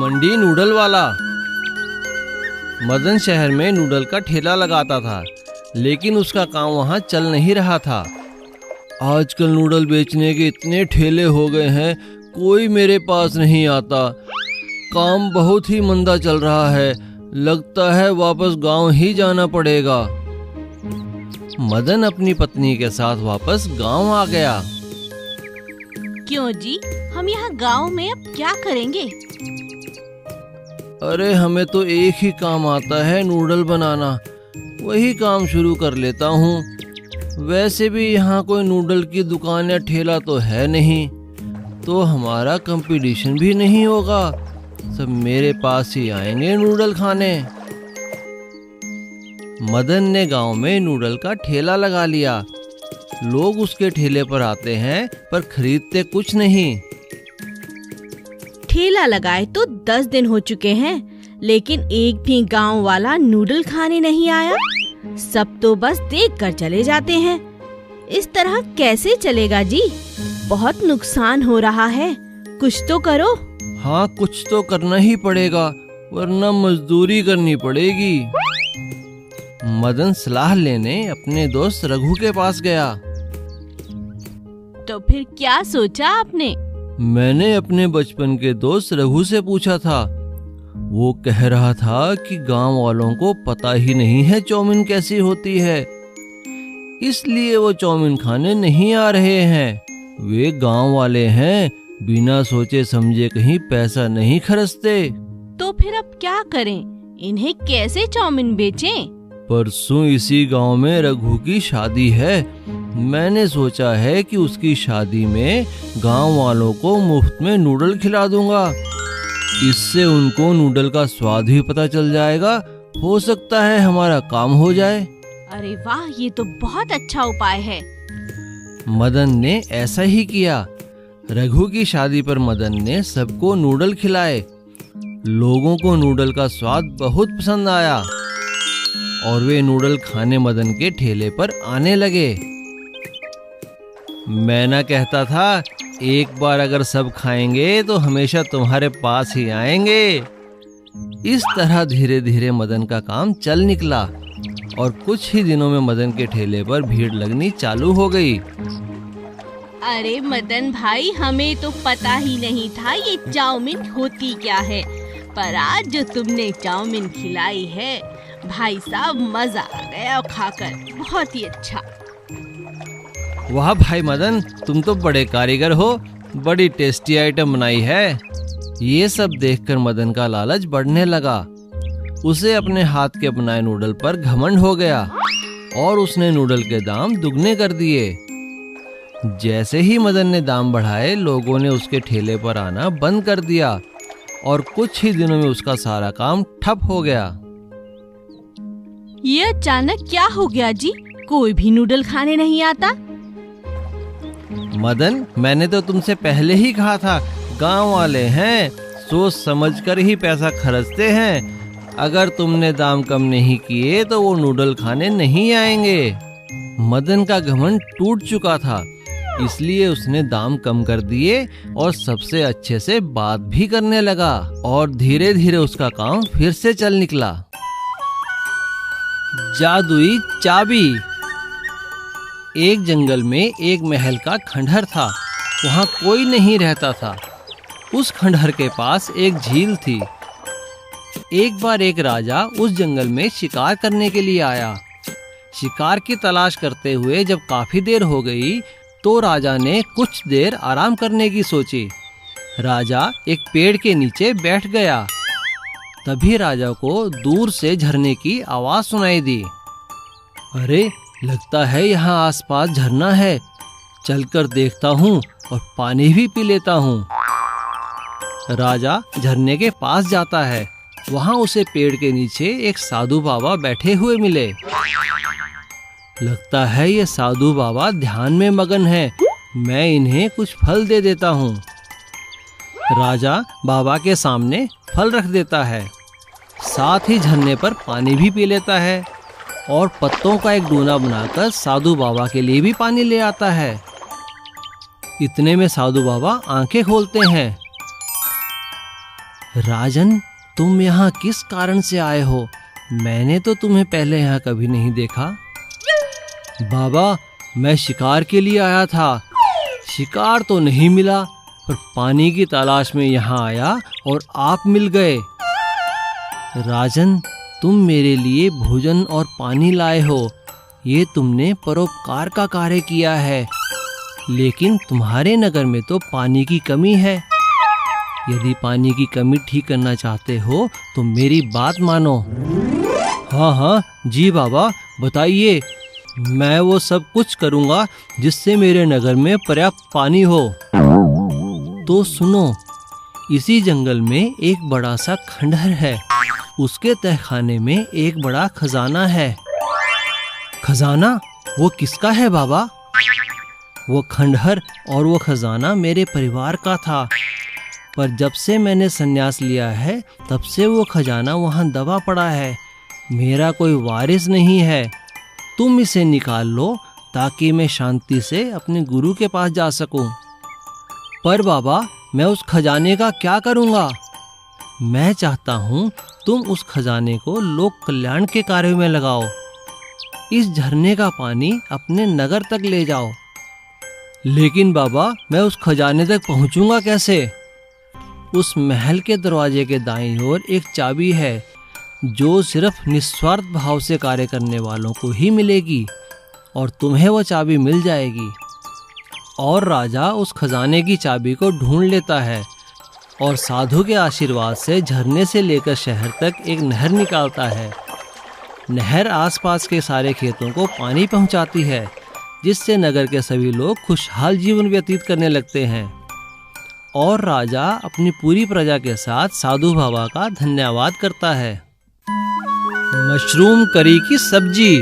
घमंडी नूडल वाला। मदन शहर में नूडल का ठेला लगाता था, लेकिन उसका काम वहाँ चल नहीं रहा था। आजकल नूडल बेचने के इतने ठेले हो गए हैं, कोई मेरे पास नहीं आता। काम बहुत ही मंदा चल रहा है, लगता है वापस गांव ही जाना पड़ेगा। मदन अपनी पत्नी के साथ वापस गांव आ गया। क्यों जी, हम यहाँ गांव में अब क्या करेंगे? अरे हमें तो एक ही काम आता है, नूडल बनाना। वही काम शुरू कर लेता हूँ। वैसे भी यहाँ कोई नूडल की दुकान या ठेला तो है नहीं, तो हमारा कंपटीशन भी नहीं होगा। सब मेरे पास ही आएंगे नूडल खाने। मदन ने गांव में नूडल का ठेला लगा लिया। लोग उसके ठेले पर आते हैं, पर खरीदते कुछ नहीं। ठेला लगाए तो 10 दिन हो चुके हैं, लेकिन एक भी गांव वाला नूडल खाने नहीं आया। सब तो बस देख कर चले जाते हैं। इस तरह कैसे चलेगा जी? बहुत नुकसान हो रहा है, कुछ तो करो। हाँ, कुछ तो करना ही पड़ेगा, वरना मजदूरी करनी पड़ेगी। मदन सलाह लेने अपने दोस्त रघु के पास गया। तो फिर क्या सोचा आपने? मैंने अपने बचपन के दोस्त रघु से पूछा था। वो कह रहा था कि गांव वालों को पता ही नहीं है चाउमीन कैसी होती है, इसलिए वो चाउमीन खाने नहीं आ रहे हैं। वे गांव वाले हैं, बिना सोचे समझे कहीं पैसा नहीं खर्चते। तो फिर अब क्या करें? इन्हें कैसे चाउमीन बेचें? परसों इसी गांव में रघु की शादी है। मैंने सोचा है कि उसकी शादी में गांव वालों को मुफ्त में नूडल खिला दूंगा। इससे उनको नूडल का स्वाद भी पता चल जाएगा। हो सकता है हमारा काम हो जाए। अरे वाह, ये तो बहुत अच्छा उपाय है। मदन ने ऐसा ही किया। रघु की शादी पर मदन ने सबको नूडल खिलाए। लोगों को नूडल का स्वाद बहुत पसंद आया और वे नूडल खाने मदन के ठेले पर आने लगे। मैं ना कहता था, एक बार अगर सब खाएंगे तो हमेशा तुम्हारे पास ही आएंगे। इस तरह धीरे धीरे मदन का काम चल निकला और कुछ ही दिनों में मदन के ठेले पर भीड़ लगनी चालू हो गई। अरे मदन भाई, हमें तो पता ही नहीं था ये चाउमीन होती क्या है, पर आज जो तुमने चाउमीन खिलाई है, भाई साहब मजा आ गया खाकर, बहुत ही अच्छा। वाह भाई मदन, तुम तो बड़े कारीगर हो, बड़ी टेस्टी आइटम बनाई है। ये सब देखकर मदन का लालच बढ़ने लगा। उसे अपने हाथ के बनाए नूडल पर घमंड हो गया और उसने नूडल के दाम दुगने कर दिए। जैसे ही मदन ने दाम बढ़ाए, लोगों ने उसके ठेले पर आना बंद कर दिया और कुछ ही दिनों में उसका सारा काम ठप हो गया। ये अचानक क्या हो गया जी? कोई भी नूडल खाने नहीं आता। मदन, मैंने तो तुमसे पहले ही कहा था, गांव वाले हैं, सोच समझकर ही पैसा खर्चते हैं। अगर तुमने दाम कम नहीं किए तो वो नूडल खाने नहीं आएंगे। मदन का घमंड टूट चुका था, इसलिए उसने दाम कम कर दिए और सबसे अच्छे से बात भी करने लगा और धीरे धीरे उसका काम फिर से चल निकला। जादुई चाबी। एक जंगल में एक महल का खंडहर था। वहाँ कोई नहीं रहता था। उस खंडहर के पास एक झील थी। एक बार एक राजा उस जंगल में शिकार करने के लिए आया। शिकार की तलाश करते हुए जब काफी देर हो गई, तो राजा ने कुछ देर आराम करने की सोची। राजा एक पेड़ के नीचे बैठ गया। तभी राजा को दूर से झरने की आवाज सुनाई दी। अरे, लगता है यहाँ आसपास झरना है। चलकर देखता हूँ और पानी भी पी लेता हूँ। राजा झरने के पास जाता है। वहाँ उसे पेड़ के नीचे एक साधु बाबा बैठे हुए मिले। लगता है ये साधु बाबा ध्यान में मगन है। मैं इन्हें कुछ फल दे देता हूँ। राजा बाबा के सामने फल रख देता है, साथ ही झरने पर पानी भी पी लेता है और पत्तों का एक डूना बनाकर साधु बाबा के लिए भी पानी ले आता है। इतने में साधु बाबा आंखें खोलते हैं। राजन, तुम यहाँ किस कारण से आए हो? मैंने तो तुम्हें पहले यहाँ कभी नहीं देखा। बाबा, मैं शिकार के लिए आया था। शिकार तो नहीं मिला, पर पानी की तलाश में यहाँ आया और आप मिल गए। राजन, तुम मेरे लिए भोजन और पानी लाए हो, ये तुमने परोपकार का कार्य किया है। लेकिन तुम्हारे नगर में तो पानी की कमी है। यदि पानी की कमी ठीक करना चाहते हो तो मेरी बात मानो। हाँ, जी बाबा, बताइए। मैं वो सब कुछ करूँगा जिससे मेरे नगर में पर्याप्त पानी हो। तो सुनो, इसी जंगल में एक बड़ा सा खंडहर है। उसके तहखाने में एक बड़ा खजाना है। खजाना? वो किसका है बाबा? वो खंडहर और वो खजाना मेरे परिवार का था, पर जब से मैंने संन्यास लिया है तब से वो खजाना वहाँ दबा पड़ा है। मेरा कोई वारिस नहीं है। तुम इसे निकाल लो ताकि मैं शांति से अपने गुरु के पास जा सकूं। पर बाबा, मैं उस खजाने का क्या करूँगा? मैं चाहता हूँ तुम उस खजाने को लोक कल्याण के कार्य में लगाओ। इस झरने का पानी अपने नगर तक ले जाओ। लेकिन बाबा, मैं उस खजाने तक पहुँचूंगा कैसे? उस महल के दरवाजे के दाईं ओर एक चाबी है जो सिर्फ निस्वार्थ भाव से कार्य करने वालों को ही मिलेगी, और तुम्हें वो चाबी मिल जाएगी। और राजा उस खजाने की चाबी को ढूंढ लेता है और साधु के आशीर्वाद से झरने से लेकर शहर तक एक नहर निकालता है। नहर आसपास के सारे खेतों को पानी पहुंचाती है, जिससे नगर के सभी लोग खुशहाल जीवन व्यतीत करने लगते हैं। और राजा अपनी पूरी प्रजा के साथ साधु बाबा का धन्यवाद करता है। मशरूम करी की सब्जी।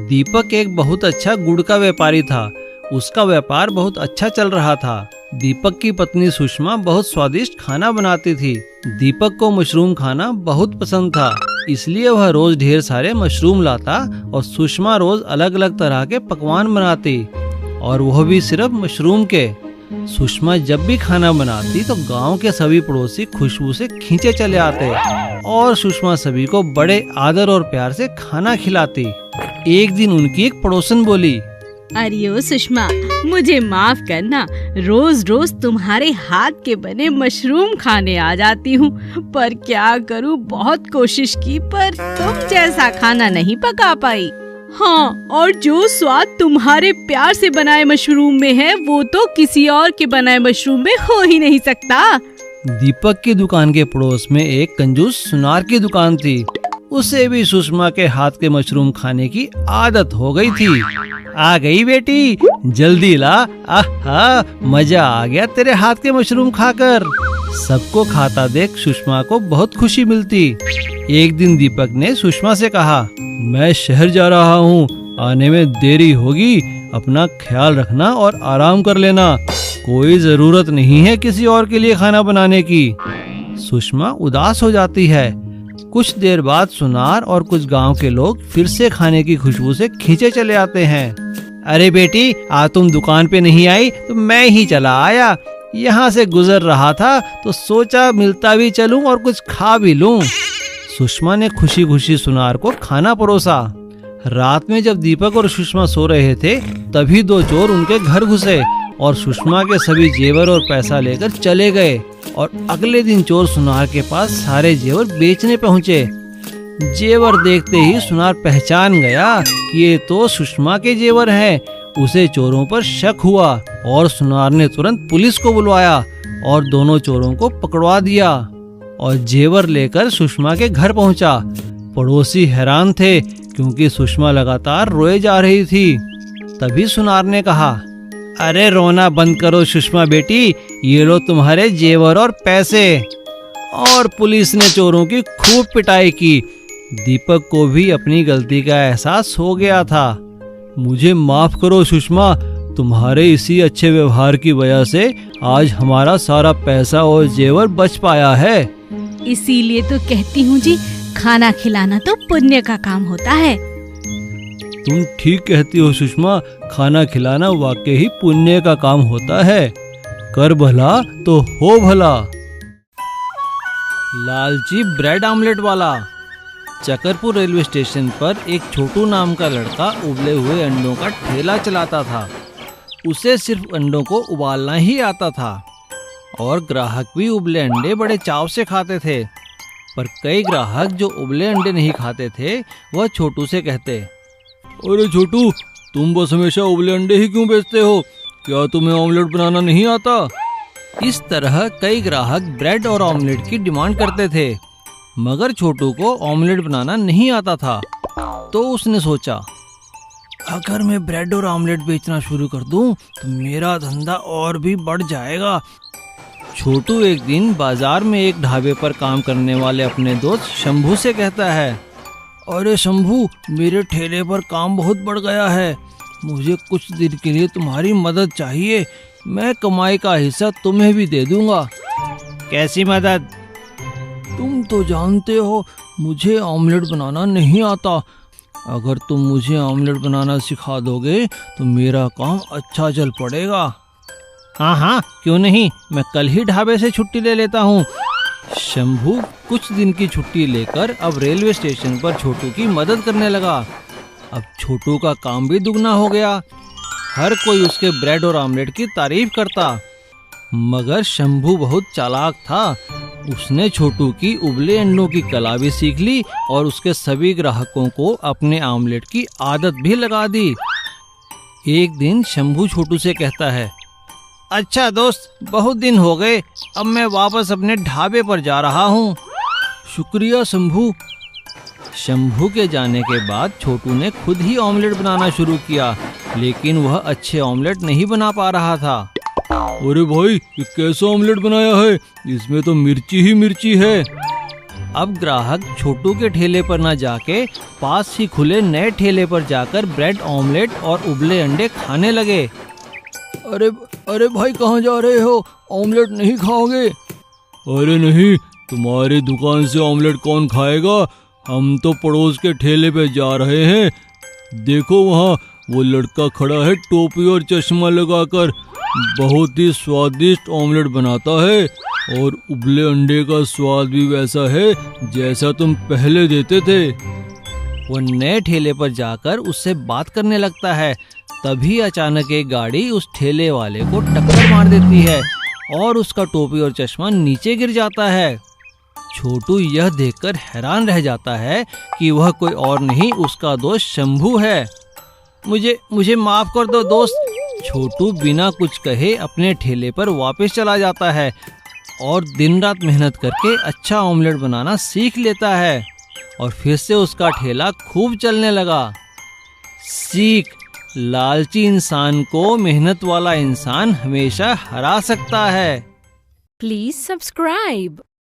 दीपक एक बहुत अच्छा गुड़ का व्यापारी था। उसका व्यापार बहुत अच्छा चल रहा था। दीपक की पत्नी सुषमा बहुत स्वादिष्ट खाना बनाती थी। दीपक को मशरूम खाना बहुत पसंद था, इसलिए वह रोज ढेर सारे मशरूम लाता और सुषमा रोज अलग अलग तरह के पकवान बनाती, और वह भी सिर्फ मशरूम के। सुषमा जब भी खाना बनाती तो गांव के सभी पड़ोसी खुशबू से खींचे चले आते और सुषमा सभी को बड़े आदर और प्यार से खाना खिलाती। एक दिन उनकी एक पड़ोसन बोली, अरे ओ सुषमा, मुझे माफ करना, रोज रोज तुम्हारे हाथ के बने मशरूम खाने आ जाती हूँ, पर क्या करूँ, बहुत कोशिश की पर तुम जैसा खाना नहीं पका पाई। हाँ, और जो स्वाद तुम्हारे प्यार से बनाए मशरूम में है वो तो किसी और के बनाए मशरूम में हो ही नहीं सकता। दीपक की दुकान के पड़ोस में एक कंजूस सुनार की दुकान थी। उसे भी सुषमा के हाथ के मशरूम खाने की आदत हो गई थी। आ गई बेटी, जल्दी ला, आहा, मजा आ गया तेरे हाथ के मशरूम खाकर। सबको खाता देख सुषमा को बहुत खुशी मिलती। एक दिन दीपक ने सुषमा से कहा, मैं शहर जा रहा हूँ, आने में देरी होगी, अपना ख्याल रखना और आराम कर लेना। कोई जरूरत नहीं है किसी और के लिए खाना बनाने की। सुषमा उदास हो जाती है। कुछ देर बाद सुनार और कुछ गांव के लोग फिर से खाने की खुशबू से खींचे चले आते हैं। अरे बेटी, आज तुम दुकान पे नहीं आई तो मैं ही चला आया। यहाँ से गुजर रहा था तो सोचा मिलता भी चलूं और कुछ खा भी लूं। सुषमा ने खुशी खुशी सुनार को खाना परोसा। रात में जब दीपक और सुषमा सो रहे थे तभी दो चोर उनके घर घुसे और सुषमा के सभी जेवर और पैसा लेकर चले गए। और अगले दिन चोर सुनार के पास सारे जेवर बेचने पहुँचे। जेवर देखते ही सुनार पहचान गया कि ये तो सुषमा के जेवर हैं। उसे चोरों पर शक हुआ और सुनार ने तुरंत पुलिस को बुलवाया और दोनों चोरों को पकड़वा दिया और जेवर लेकर सुषमा के घर पहुंचा। पड़ोसी हैरान थे क्योंकि सुषमा लगातार रोए जा रही थी। तभी सुनार ने कहा, अरे रोना बंद करो सुषमा बेटी, ये लो तुम्हारे जेवर और पैसे। और पुलिस ने चोरों की खूब पिटाई की। दीपक को भी अपनी गलती का एहसास हो गया था। मुझे माफ करो सुषमा, तुम्हारे इसी अच्छे व्यवहार की वजह से आज हमारा सारा पैसा और जेवर बच पाया है। इसीलिए तो कहती हूँ जी, खाना खिलाना तो पुण्य का काम होता है। तुम ठीक कहती हो सुषमा, खाना खिलाना वाकई ही पुण्य का काम होता है। कर भला तो हो भला। लालची ब्रेड आमलेट वाला। चकरपुर रेलवे स्टेशन पर एक छोटू नाम का लड़का उबले हुए अंडों का ठेला चलाता था। उसे सिर्फ अंडों को उबालना ही आता था और ग्राहक भी उबले अंडे बड़े चाव से खाते थे। पर कई ग्राहक जो उबले अंडे नहीं खाते थे वह छोटू से कहते, अरे छोटू, तुम बस हमेशा उबले अंडे ही क्यों बेचते हो? क्या तुम्हें ऑमलेट बनाना नहीं आता? इस तरह कई ग्राहक ब्रेड और ऑमलेट की डिमांड करते थे, मगर छोटू को ऑमलेट बनाना नहीं आता था। तो उसने सोचा, अगर मैं ब्रेड और ऑमलेट बेचना शुरू कर दूं तो मेरा धंधा और भी बढ़ जाएगा। छोटू एक दिन बाजार में एक ढाबे पर काम करने वाले अपने दोस्त शंभू से कहता है, अरे शंभू, मेरे ठेले पर काम बहुत बढ़ गया है, मुझे कुछ दिन के लिए तुम्हारी मदद चाहिए। मैं कमाई का हिस्सा तुम्हें भी दे दूंगा। कैसी मदद? तुम तो जानते हो मुझे ऑमलेट बनाना नहीं आता। अगर तुम मुझे ऑमलेट बनाना सिखा दोगे तो मेरा काम अच्छा चल पड़ेगा। हाँ हाँ, क्यों नहीं, मैं कल ही ढाबे से छुट्टी ले लेता हूँ। शंभू कुछ दिन की छुट्टी लेकर अब रेलवे स्टेशन पर छोटू की मदद करने लगा। अब छोटू का काम भी दुगना हो गया। हर कोई उसके ब्रेड और ऑमलेट की तारीफ करता। मगर शंभू बहुत चालाक था। उसने छोटू की उबले अंडों की कला भी सीख ली और उसके सभी ग्राहकों को अपने ऑमलेट की आदत भी लगा दी। एक दिन शंभू छोटू से कहता है, अच्छा दोस्त, बहुत दिन हो गए, अब मैं वापस अपने ढाबे पर जा रहा हूँ। शुक्रिया शंभू। शंभू के जाने के बाद छोटू ने खुद ही ऑमलेट बनाना शुरू किया, लेकिन वह अच्छे ऑमलेट नहीं बना पा रहा था। अरे भाई, ये कैसा ऑमलेट बनाया है? इसमें तो मिर्ची ही मिर्ची है। अब ग्राहक छोटू के ठेले पर न जाके पास ही खुले नए ठेले पर जाकर ब्रेड, ऑमलेट और उबले अंडे खाने लगे। अरे भाई, कहाँ जा रहे हो? ऑमलेट नहीं खाओगे? अरे नहीं, तुम्हारी दुकान से ऑमलेट कौन खाएगा? हम तो पड़ोस के ठेले पे जा रहे हैं। देखो वहाँ वो लड़का खड़ा है टोपी और चश्मा लगाकर, बहुत ही स्वादिष्ट ऑमलेट बनाता है और उबले अंडे का स्वाद भी वैसा है जैसा तुम पहले देते थे। वो नए ठेले पर जाकर उससे बात करने लगता है। तभी अचानक एक गाड़ी उस ठेले वाले को टक्कर मार देती है और उसका टोपी और चश्मा नीचे गिर जाता है। छोटू यह देखकर हैरान रह जाता है कि वह कोई और नहीं, उसका दोस्त शंभू है। मुझे माफ कर दो दोस्त। छोटू बिना कुछ कहे अपने ठेले पर वापस चला जाता है और दिन रात मेहनत करके अच्छा ऑमलेट बनाना सीख लेता है और फिर से उसका ठेला खूब चलने लगा। सीख, लालची इंसान को मेहनत वाला इंसान हमेशा हरा सकता है। Please subscribe.